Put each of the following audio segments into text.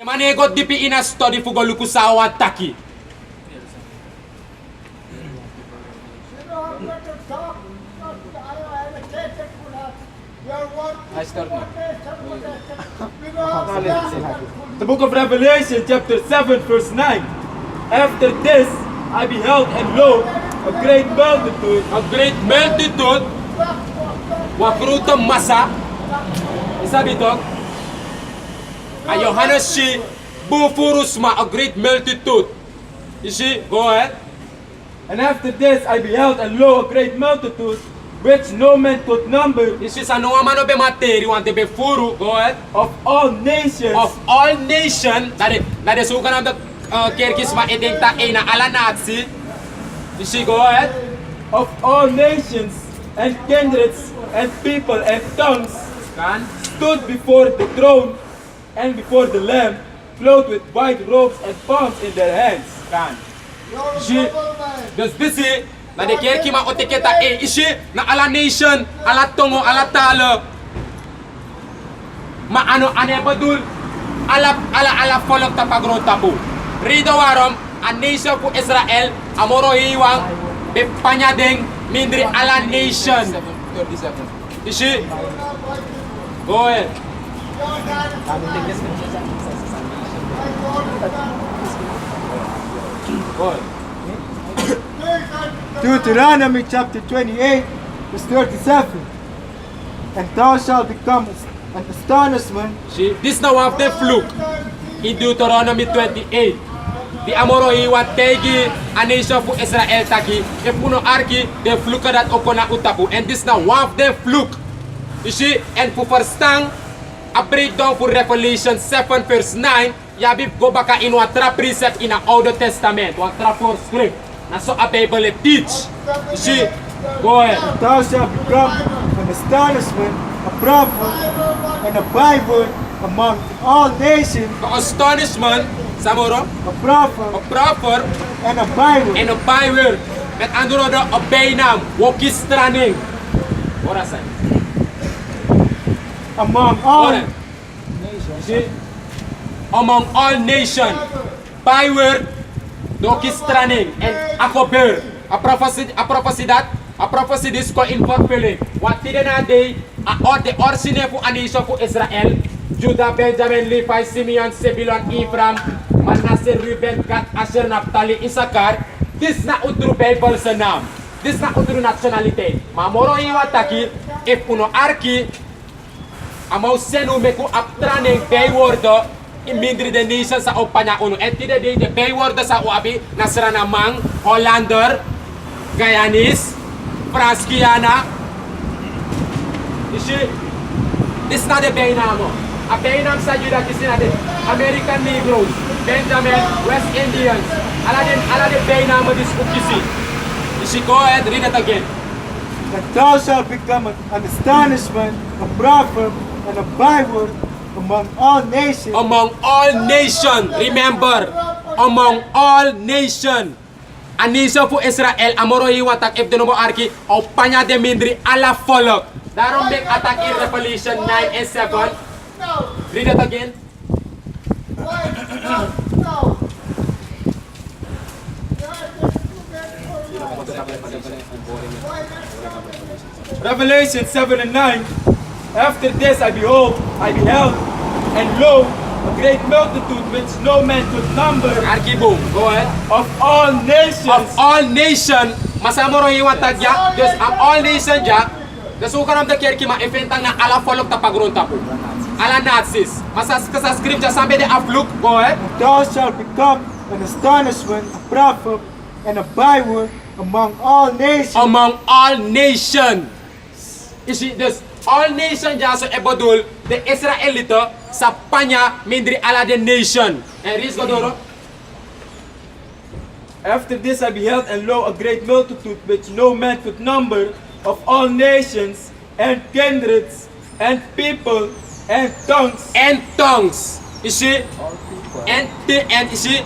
Mane got dipi ina study fugo luku sawa taki. I start now. The book of Revelation, chapter 7, verse 9. After this, I beheld and lo, a great multitude. A great multitude. Wakruta masa. Isabi to. A Johannes si bufurusma, a great multitude. You see, go ahead. And after this, I beheld and lo, a great multitude, which no man could number. You see, sa no amano be materi, want be furu. Go ahead. Of all nations. Of all nations. Nade suka na the kerkis ma edengta ina ala nazi. You see, go ahead. Of all nations and kindreds and people and tongues stood before the throne and before the Lamb, clothed with white robes and palms in their hands. Ishi, dus bisi, na de kerki ma oteketa ishi, na ala nation, ala tongo, ala talo, ma ano ane badul, ala folok tapagro tapu. Rido warom, a nation po Israel, amoro hiwang, bepanyadeng, mindri ala nation. Ishi, go ahead. Deuteronomy chapter 28, verse 37. And thou shalt become an astonishment. See, this now of the fluke in Deuteronomy 28. Di amoro iwan tegi a nation for Israel taki. If puno arki, the fluke that okona utapu. And this now one of the fluke. You see, and for first time, a breakdown for Revelation 7 verse 9, yabi go baka in watra precept in a Old Testament, watra for script. Na so a Bible teach. You see, go ahead. Thou shalt become an astonishment, a prophet, and a Bible among all nations. The astonishment, Samoro, A prophet and a Bible. a Bible. Met andro do a Bainam, wokis training. What I say? Among all See? Among all nations, by word, dokis training, and akober, a prophecy this called in fulfilling. What did I day, all the origin for a nation for Israel, Judah, Benjamin, Levi, Simeon, Zebulun, Ephraim, Manasseh, Reuben, Gad, Asher, Naphtali, Issachar. This na utru Bible sa nam. This na utru nationality. Mamoro iwataki, if uno arki, amaw senu meku aptraning baywordo imindri de nation sa opanya uno etide de baywordo sa uabi nasrana mang Hollander Guyanese Franskiana ishi this na de baynamo a baynam sa juda kisina de American Negroes Benjamin West Indians ala de baynamo this ukisi ishi go ahead read it again. that thou shalt become an astonishment, a prophet, and a Bible among all nations. Among all nations, remember, among all nations. A nation for Israel, amoro iwatak if denobo arki, o panya de mindri ala folok. Darom make attack in Revelation 9 and 7. Read it again. Revelation 7 and 9. After this I beheld, and lo, a great multitude which no man could number. Arkibo, go ahead. Of all nations. Of all nations. Masamoro iwatag ya. Just all nations ya. Nasukan ang dakir kima eventang na ala folok tapagrunta po. Ala Nazis. Masas sa scripture sabi de afluk. Go ahead. And thou shalt become an astonishment, a prophet, and a Bible among all nations. Among all nations. You see, this all nations dyan sa Ebodul, the Israelito, sa panya, mindri ala the nation. And read Godoro. After this I beheld, and lo, a great multitude which no man could number, of all nations, and kindreds, and people, and tongues. And tongues. You see? And you see?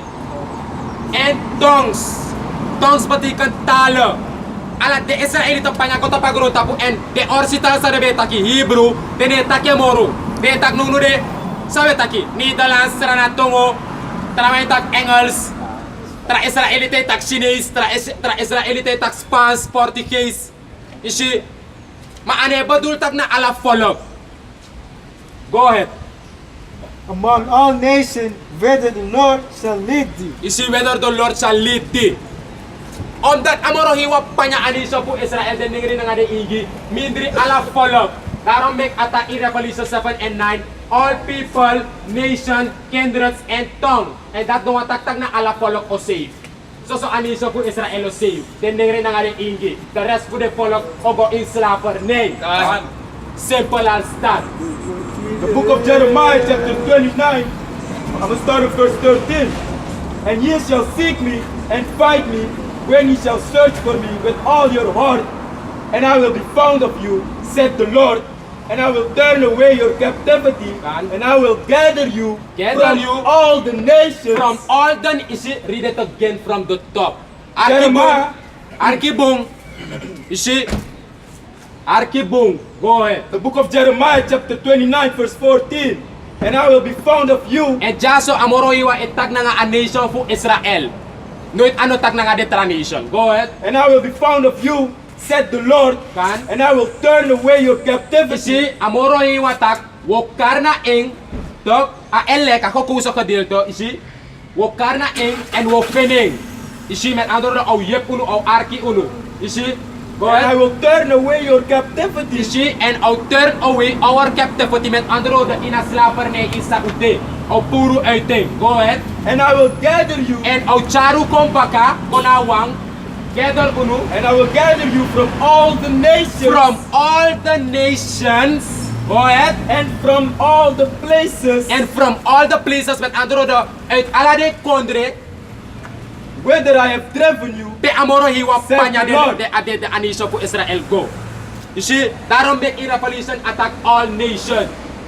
And tongues. Tongues pati kan talo. Ala de Israelito panya kota pagro tapu and de orsital sa rebeta ki Hebrew, de ne takemoro. De tak nunu de Sabi taki, Netherlands, tra na Tongo, tra may tak Engels, tra Israelite tak Chinese, tra Israelite tak Spanish, Portuguese. Isi, maane badul tak na ala follow. Go ahead. Among all nations, whether the Lord shall lead thee. Isi whether the Lord shall lead thee. On that amoro hiwa panya anisha po Israel den ningri nga de igi mindri ala follow. Darom make ata in Revelation 7 and 9 all people, nation, kindreds and tongue. And that don't taktak na ala follow o save. So anisha po Israel o save. Den ningri nga de igi. The rest po de follow o go in slaver name. Simple as that. The book of Jeremiah chapter 29, I'm going to start at verse 13. And ye shall seek me and find me when ye shall search for me with all your heart. And I will be found of you, said the Lord. And I will turn away your captivity, and I will gather you from all the nations. From all the, read it again from the top. Jeremiah. Arkibong. Arkibong. Go ahead. The book of Jeremiah chapter 29 verse 14. And I will be found of you. And jaso amoro iwa itag na nga a nation fu Israel. Noit ano tag na nga detra nation. Go ahead. And I will be found of you, said the Lord. Kan? And I will turn away your captivity. Isi amoro iwa tag wokar na ing tok a elek ako kuso ka dilto isi wokar na ing and wokening. Isi met andor au yep unu au arki unu. Isi go And I ahead. will turn away your captivity. Isi and au turn away our captivity met andro the inaslaper ne isa ude. Au puro uiting. Go ahead. And I will gather you. And au charu kompaka konawang gather unu And I will gather you from all the nations. from all the nations. Go ahead. And from all the places. And from all the places met andro the uit alade kondre Whether I have driven you. pe amoro hiwa Said panya the Lord. de ade de anisha fu Israel go. You see, darom make irrevolution attack all nation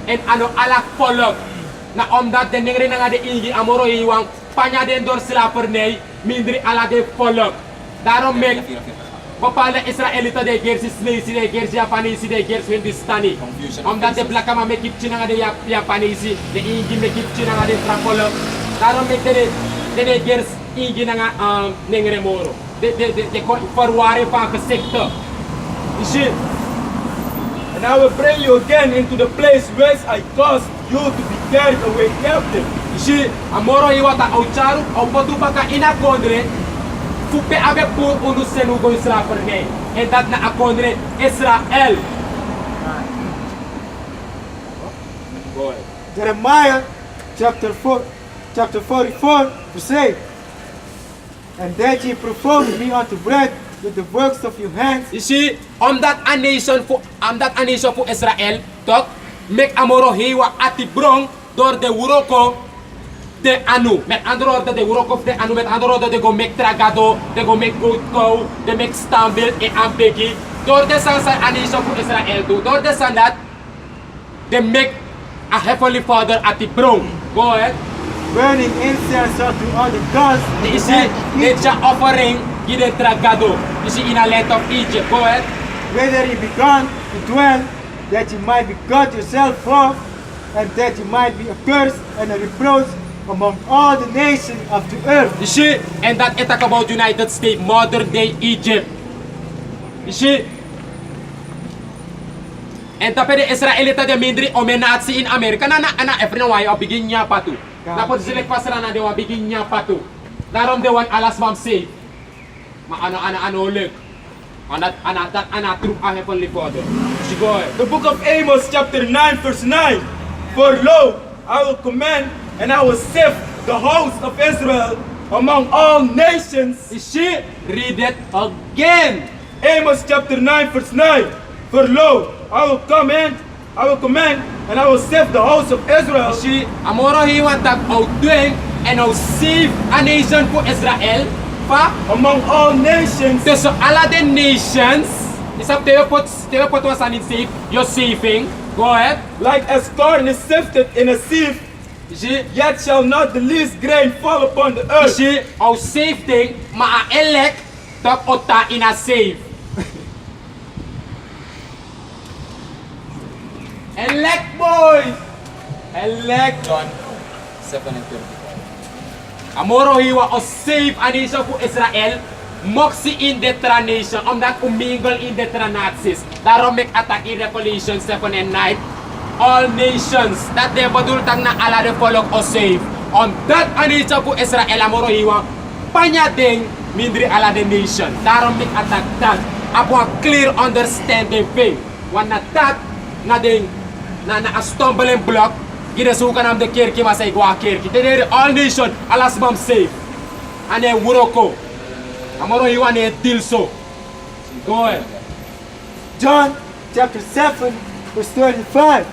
and ano alak follow na that de ningri nga de igi amoro hiwang panya de endor sila pernay mindri alade follow. Darom make Papala Israelita de gersi snesi de gersi Japanese de gersi Hindustani. That de black ama make kipchi nga de Japanese de igi make kipchi nga de trapolo. Darom make de gersi igi nga ningre moro. De forward pa ka sector. You see. And I will bring you again into the place where I caused you to be carried away captive. Ishi amoro iwata au charu au patuba ka ina kondre fupe abe pur unu senugo Israel perne. And that na akondre Israel. Go ahead. Jeremiah chapter 44, verse 8. And that ye provoked me unto bread with the works of your hands. You see, that a nation for Israel talk make amoro hiwa ati brong door de uroko de anu. Met andro de uroko de anu met andro de go make tragado, de go make goat cow, de make stumble e ambegi. Door de sansa a nation for Israel do. Door de sandat they make a heavenly father ati brong. Go ahead. Burning incense unto all the gods. You see, they just offering gide tragado. You see in a land of Egypt. Go ahead. Whether ye begun to dwell, that ye might be cut yourself off, and that ye might be a curse and a reproach among all the nations of the earth. You see, and that it talk about United States, modern day Egypt. You see, and tapos de Israelita de mindri omenatsi in America na every na why bigin niya patu. Tapos silek pasra na de wa bigin niya patu. Darom de wan alas mam say. Ano ulit. Ana true a heavenly father. She go ahead. The book of Amos chapter 9 verse 9. For lo, I will command and I will sift the host of Israel among all nations. You see, read it again. Amos chapter 9 verse 9. For lo, I will command and I will sift the host of Israel. Si amoro hiwan tag outdoing and out save a nation for Israel pa Among all nations. so ala the nations isap tayo pot was an save you're saving. Go ahead. Like as corn is sifted in a sieve, Si yet shall not the least grain fall upon the earth. si au save thing ma-elect tag ota in a save. Elect boys. elect. John 7 and 35. Amoro hiwa o save anisha fu Israel. Moxie in the nation. Omdat umingle in the Nazis. Daarom make attack in Revelation 7 and 9. All nations that they badultang na ala de follow o save. On that anisha fu Israel amoro hiwa panyading mindri ala the nation. Daarom make attack that. Apo a clear understanding thing. Wan na that na ding na a stumbling block. Ginasukan am de kerki masay gwa kerki. Tenere all nation alas bam safe. Ane wuroko. Amoro hiwa ne dilso. Go ahead. John chapter 7, verse 35.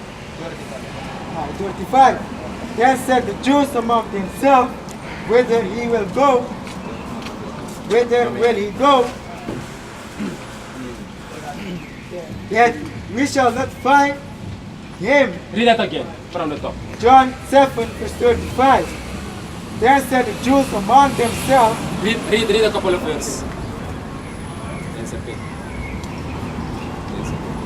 35. Then said the Jews among themselves, whither he will go, whither will he go, that we shall not find him. Read that again from the top. John 7, verse 35. Then said the Jews among themselves, Read a couple of verses. Yes, okay. Yes, okay.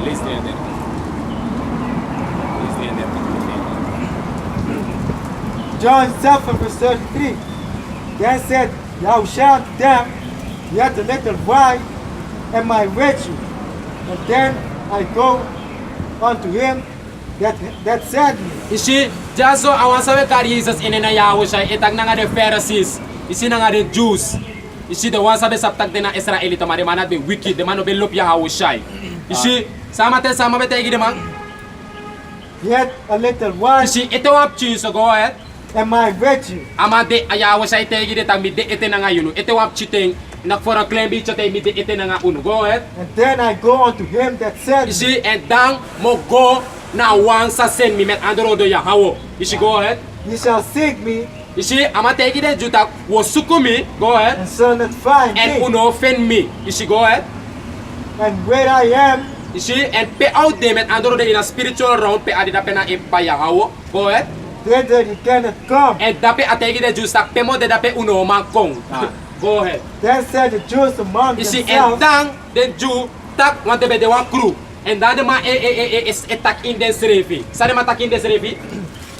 Let's stay there. Let's stay there. John 7, verse 33. Then said Yahushua to them, yet a little while am I with you, and then I go unto him that sent me. Ishi, jaso awan sawe kar Jesus inena Yahusha itag na nga de Pharisees. Isi na nga de Jews. Ishi the one sabe saptak de na Israelita mari manat be wicked, de mano be lup Yahusha. Ishi, sama bete igi de man. Yet a little while Ishi, ito wap chinso, go ahead. am I with you, Ama de Yahusha ite igi de tag mi de ite na nga yunu. Ito wap chiteng, nak for a claim bicho te mi de ite na nga uno. Go ahead. and then I go unto him that sent me. Ishi, and dang mo go na wan sa send mi met andro do Yahawo. Ishi, go ahead. Ye shall seek me, Ishi, ama te igi de jutak wo sukumi. Go ahead. and shall not find And me. uno offend me. Ishi, go ahead. And where I am, You see, and pay out them and under the in a spiritual realm, pay adida pena empire hawo. Go ahead. thither he cannot come. And dape ategi de Jews tak pemo de dape uno man kong. Go ahead. Then said the Jews among You see, and themselves, dang the Jew tak want to be the one crew. And dan the man is attack in the serefi. Sa de attack in the serefi.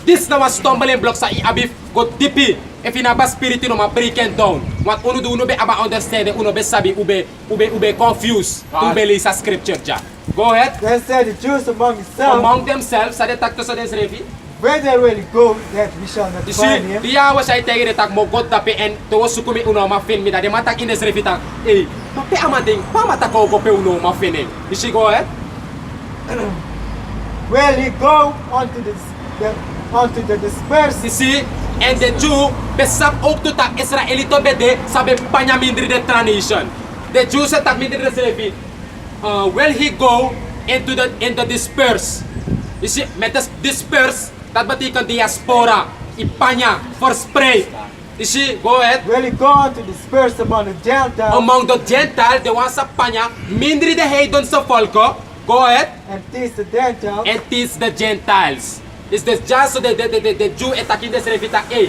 This na was stumbling block sa abif go dipi. If ina ba spirit no ma breaking down. What uno do uno be aba understand, uno be sabi ube confused. Ube lisa scripture ja. Go ahead. then said the Jews among themselves, Among themselves, sa de tak to sa den serefi. whither will he go that we shall not You find see, him? dia was ay tegi tak mo god tapi en to sukumi uno ma fin mi da de matak in desrefi tak. Eh, tapi amading pa mata ko pe uno ma fin. You see, go ahead. Will he go unto the dispersed? You see, and the Jew besap ook to tak Israelito bede sabe panya mindri de transition. The Jews sa tak mindri de desrefi. Will he go into the disperse? You see, metas disperse that batikan diaspora ipanya for spray. You see, go ahead. Will he go unto dispersed among the Gentiles Among the Gentile, the one sa panya, mindri de heidon sa folko. Go ahead and teach the Gentiles? and teach the Gentiles. Is this just so the Jew etakin the Serevita A?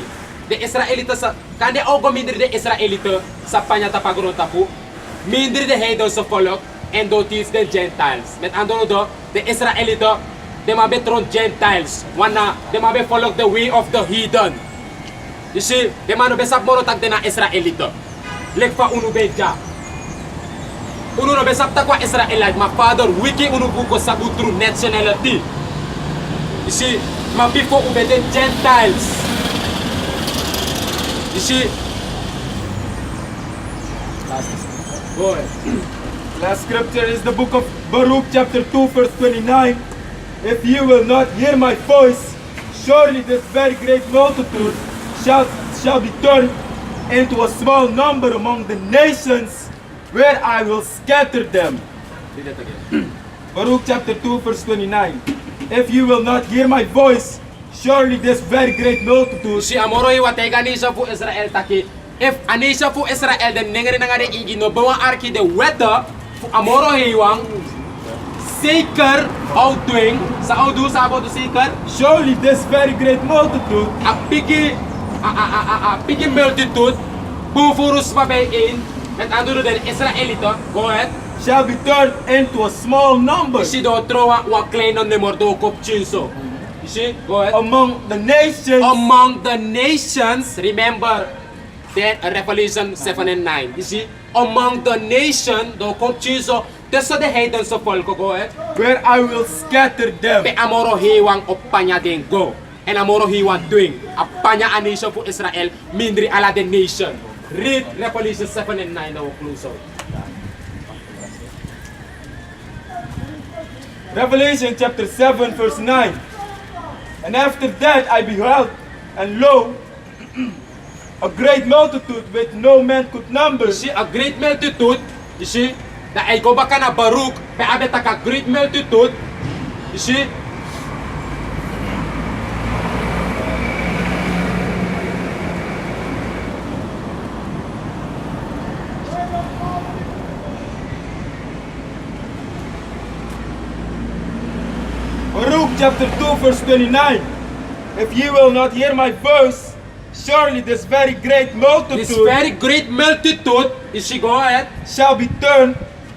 The Israelita sa kande ogo mindri de Israelita sa panya tapagro tapu. Mindri de heidon sa folok and do teach the Gentiles. Met andoro do the Israelita they mabe tron Gentiles. Wana they mabe follow the way of the heathen. You see, they mano besap moro tag de na Israelita. Lekfa unu beja. Unu no besap takwa Israelite, my father wiki unu buko sa true nationality. You see, my before ube the Gentiles. You see, Go ahead. Last scripture is the book of Baruch chapter 2 verse 29. If you will not hear my voice, surely this very great multitude shall be turned into a small number among the nations where I will scatter them. read it again. Baruch chapter 2 verse 29. If you will not hear my voice, surely this very great multitude Si amoro iwate kanisha fu Israel taki. If anisha fu Israel den nengere nangare igi no bawa arki de weather fu amoro hiwang seeker outdoing sa outdo sa about seeker surely this very great multitude a pigi multitude bufurus mabayin at anduro den Israelito. Go ahead. shall be turned into a small number You see, do throw wa klein on nummer do kop chinso. You see, go ahead. among the nations. Among the nations, remember, then Revelation 7 and 9. You see, among the nation, do kop chinso, desa de heidens of folko, go ahead. Where I will scatter them. Pe amoro hiwang opanya den go. And amoro hiwang doing. Apanya a nation for Israel, mindri ala the nation. Read Revelation 7 and 9 now close out. Revelation chapter 7 verse 9. And after that I beheld, and lo, a great multitude which no man could number. You see, a great multitude, you see, da ay go baka na Baruch, pe abeta ka great multitude, you see, Baruch chapter 2 verse 29. If ye will not hear my voice, surely this very great multitude this very great multitude, you see, go ahead, shall be turned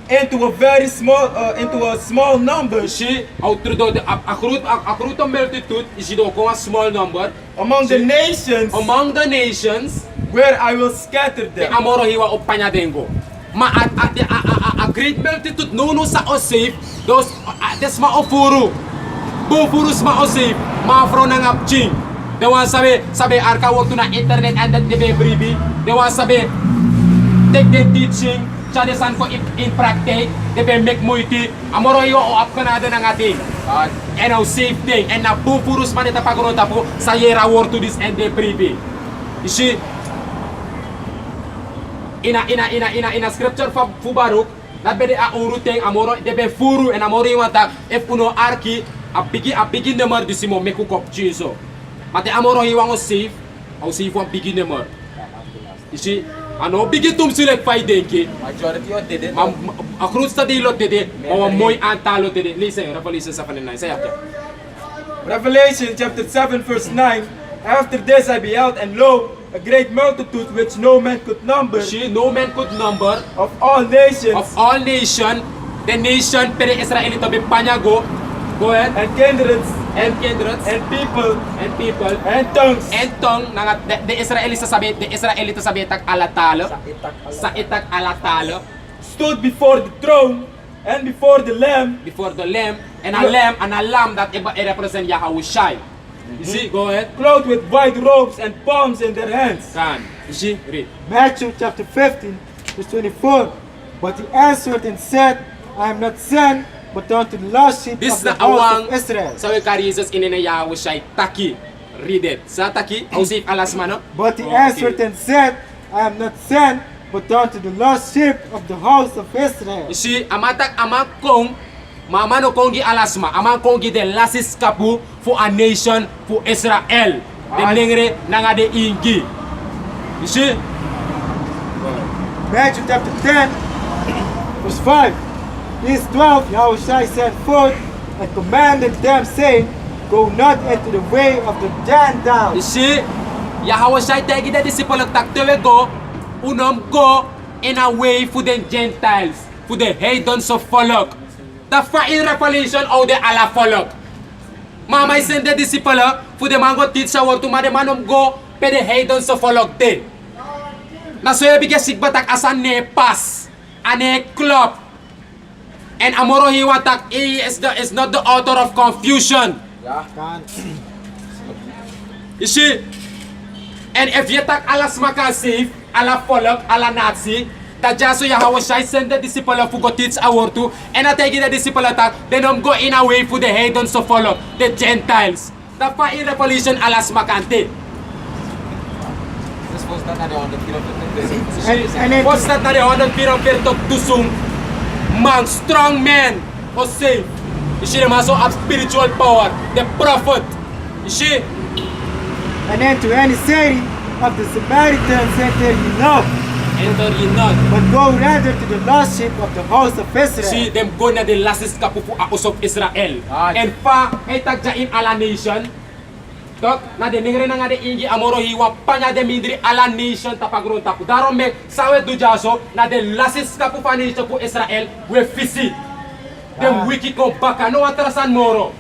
into a small number you see, out through the a groot multitude, you see, do ko a small number, among the nations among the nations, where I will scatter pe them. amoro hiwa opanya dengo. Ma a great multitude no sa osave, those des ma ofuru. Bufurus ma osave, ma fro nang apching. They want sabi arka work to na internet and that debe bribi. They want sabi take the teaching, chadesan ko in practice, debe make muiti. Amoro hiwa o up kanada nang ating. And now save thing and na bufurus man ita pagronta po sa yera work to this and the bribi. You see, ina scripture fu Baruch that be a uruteng amoro debe furu and amoro iwata if uno arki a bigi number di simo meku kop chiso mate amoro hiwang o save au save one bigi number you see ano bigi tum select fay denki Majority o dede. a cruz ta dilo dede o moy antalo dede listen Revelation 7 and 9 say after Revelation chapter 7 verse 9. After this I beheld, and lo, a great multitude which no man could number, she no man could number of all nations of all nation the nation pere Israelito be panyago go ahead and kindreds and kindreds and people and people and tongues and tongue nga the Israelita sabi tak alatalo sa itak alatalo stood before the throne and before the Lamb, before the lamb and a lamb that represent Yahushai. You see, go ahead. clothed with white robes and palms in their hands. Can you see? Read. Matthew chapter 15, verse 24. But he answered and said, I am not sent but unto the lost sheep This of the na house awang of Israel. sa we Jesus in Yahushai taki. Read it. Sa taki, ausif alas mano. But he Okay. answered and said, I am not sent but unto the lost sheep of the house of Israel. You see, amatak amak kong mamano kongi alasma, amak kongi de lasis kapu for a nation for Israel. The nengre nanga de ingi. You see? Matthew chapter 10, verse 5. These 12 Yahushua sent forth and commanded them, saying, Go not into the way of the You Gentiles. see, Yahushua tagi the disciple of taktewe go, unom go in a way for the Gentiles, for the heathens of Folok. The in Revelation of the ala Folok. Mama send the disciple for the mango teach sa word to manom go pe the heathens of Folok de. Na so bigya sigbatak asan ne pas, ane club. And amoro hiwatak is not the author of confusion. You see? And if you tak alas makasif, ala follow, ala Nazi, that just so Yahushua send the disciple who go teach our to, and I take the disciple attack, then go in a way for the heathens to follow, the Gentiles. The pa in Revelation alas makante. This was not the 100 feet of the And it, What's that na the 100 feet of to tusung, man, strong man, or say, you see them also have spiritual power, the prophet. You see? and enter any city of the Samaritans, enter ye not, Enter ye not. but go rather to the lost sheep of the house of Israel. See them go na the last kapupu akos of Israel. Ah. And pa ay tagja in ala nation. Tok, na de ningre na nga de ingi amoro hiwa panya de mindri ala nation tapagron tapu. Darom mek sawe du jaso na de lasis kapu fanisha ku Israel we fisi. Dem wiki ko baka no atrasan moro.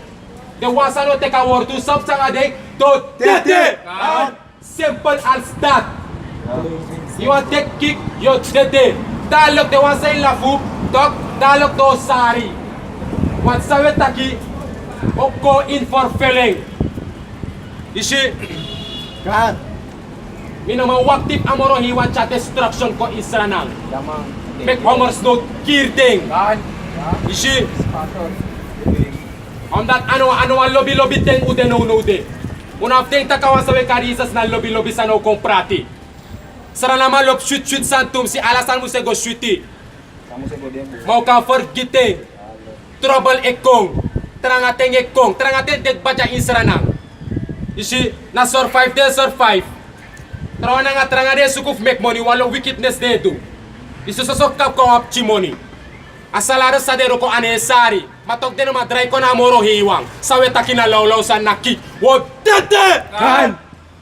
De wasano te ka wortu sab sanga de to tete. Simple as that. You want take kick yo tete. Dalok de wasa in lafu, tok dalok do sari. Wat sawe taki o go in for filling. Ishi, Kan. minama waktip amoro hiwa cha destruction ko Israel. Mek homers no kirting. Ishi, that ano ang lobby teng ude no de. Unaf teng takawan sa karisas na lobby sa no comprati. Sara naman lob shoot santum si alasan mo se go shooty. Mau ka forgetting. Trouble ekong. Trangateng ekong. Trangateng degbaja Israel. Ishi, na survive. Trawa na nga trangade sukuf make money walo wickedness de do. Isu sosok kap ko ap chimoni. Asalaro sa dero ko anesari. Matok de no madray ko na moro hiwang. Sawe takina lawlaw sa naki. Wo tete! Kan.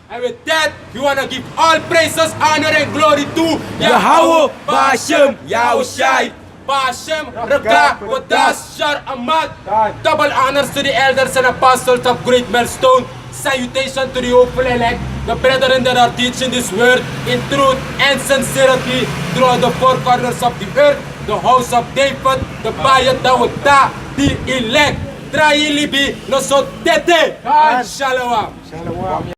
And with that, we wanna give all praises, honor and glory to Yahweh Bashem Yahushai. Bashem, Raka, Wadas, Shar, Ahmad. God. Double honors to the elders and apostles of Great Millstone. Salutation to the hopeful elect, the brethren that are teaching this word in truth and sincerity throughout the four corners of the earth, the house of David, the Bayat Dawata, the elect. Trailibi, no so tete. God. Shalom. Shalom.